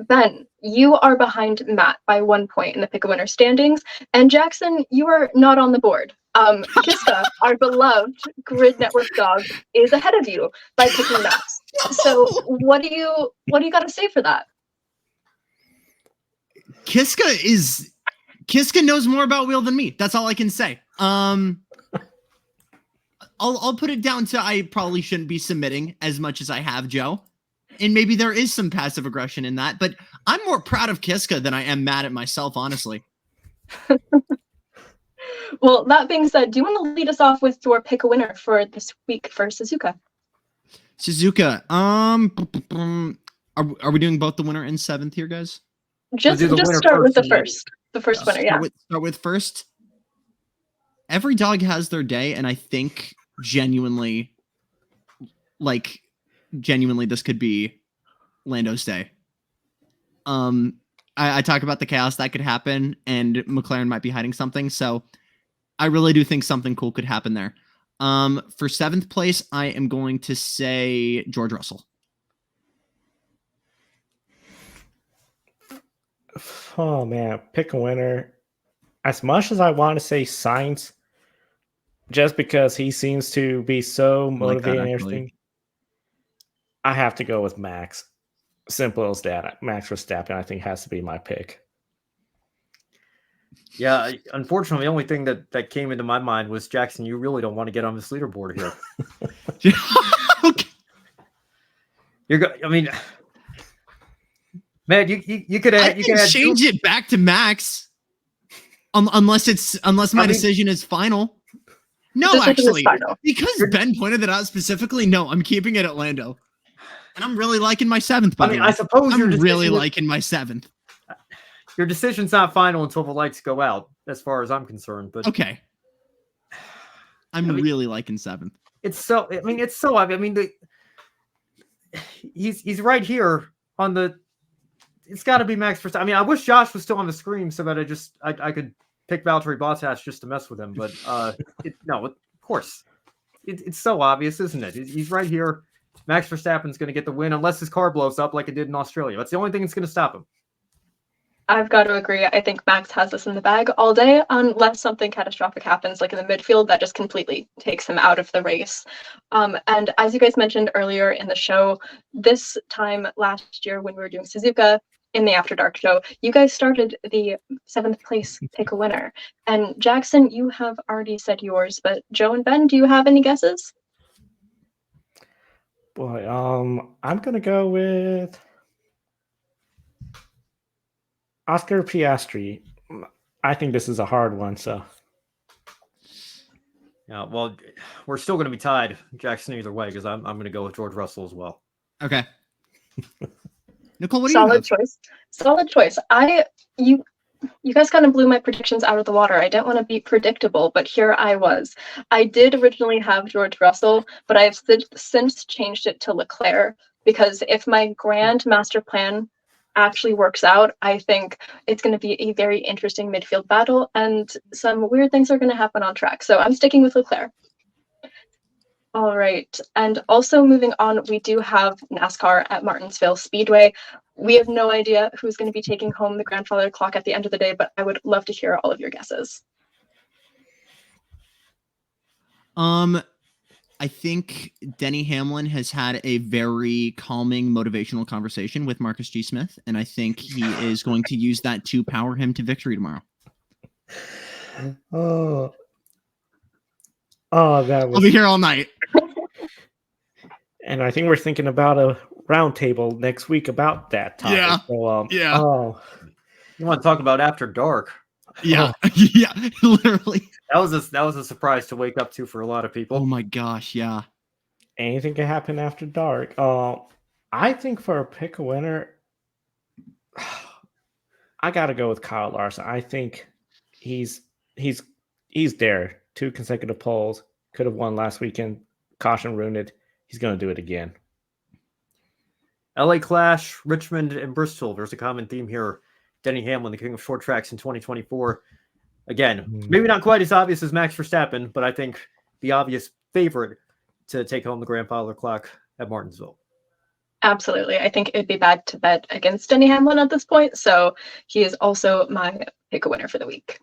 Ben, you are behind Matt by 1 point in the pick a winner standings, and Jackson, you are not on the board. Kiska, our beloved Grid Network dog, is ahead of you by picking Max. So what do you got to say for that? Kiska knows more about wheel than me. That's all I can say. I'll put it down to I probably shouldn't be submitting as much as I have, Joe. And maybe there is some passive aggression in that, but I'm more proud of Kiska than I am mad at myself, honestly. Well, that being said, do you want to lead us off with your pick a winner for this week for Suzuka? Suzuka, are we doing both the winner and seventh here, guys? Just start with the first winner. Yeah. Start with first. Every dog has their day, and I think genuinely, this could be Lando's day. I talk about the chaos that could happen, and McLaren might be hiding something, so I really do think something cool could happen there. For seventh place, I am going to say George Russell. Oh man, pick a winner. As much as I want to say Sainz, just because he seems to be so motivating and everything, I have to go with Max. Simple as that. Max Verstappen, I think, has to be my pick. Yeah, unfortunately, the only thing that came into my mind was, Jackson, you really don't want to get on this leaderboard here. Okay. I mean, man, you could change it back to Max, unless my decision is final. No, actually, because Ben pointed that out specifically. No, I'm keeping it at Lando, and I'm really liking my seventh. I suppose I'm really liking my seventh. Your decision's not final until the lights go out, as far as I'm concerned. But okay, I'm really liking seventh. It's so. He's right here on the. It's got to be Max Verstappen. I mean, I wish Josh was still on the screen so that I could pick Valtteri Bottas just to mess with him. But no, of course, it's so obvious, isn't it? He's right here. Max Verstappen's going to get the win unless his car blows up like it did in Australia. That's the only thing that's going to stop him. I've got to agree. I think Max has this in the bag all day, unless something catastrophic happens, like in the midfield, that just completely takes him out of the race. And as you guys mentioned earlier in the show, this time last year when we were doing Suzuka in the After Dark show, you guys started the seventh place pick a winner. And Jackson, you have already said yours, but Joe and Ben, do you have any guesses? Boy, I'm gonna go with Oscar Piastri. I think this is a hard one, so. Yeah, well, we're still going to be tied, Jackson, either way, because I'm going to go with George Russell as well. Okay. Nicole, what do you have? Solid choice. You guys kind of blew my predictions out of the water. I didn't want to be predictable, but here I was. I did originally have George Russell, but I've since changed it to Leclerc, because if my grand master plan actually works out, I think it's going to be a very interesting midfield battle, and some weird things are going to happen on track. So I'm sticking with Leclerc. All right. And also moving on, we do have NASCAR at Martinsville Speedway. We have no idea who's going to be taking home the grandfather clock at the end of the day, but I would love to hear all of your guesses. I think Denny Hamlin has had a very calming, motivational conversation with Marcus G. Smith, and I think he is going to use that to power him to victory tomorrow. Oh, that was... I'll be here all night. And I think we're thinking about a roundtable next week about that topic. Yeah. So, yeah. Oh. You want to talk about After Dark? Yeah. Yeah. Literally. That was a surprise to wake up to for a lot of people. Oh my gosh. Yeah. Anything can happen after dark. I think for a pick a winner, I got to go with Kyle Larson. I think he's there. 2 consecutive poles. Could have won last weekend. Caution ruined it. He's going to do it again. LA Clash, Richmond, and Bristol. There's a common theme here. Denny Hamlin, the king of short tracks in 2024. Again, maybe not quite as obvious as Max Verstappen, but I think the obvious favorite to take home the grandfather clock at Martinsville. Absolutely. I think it'd be bad to bet against Denny Hamlin at this point. So he is also my pick a winner for the week.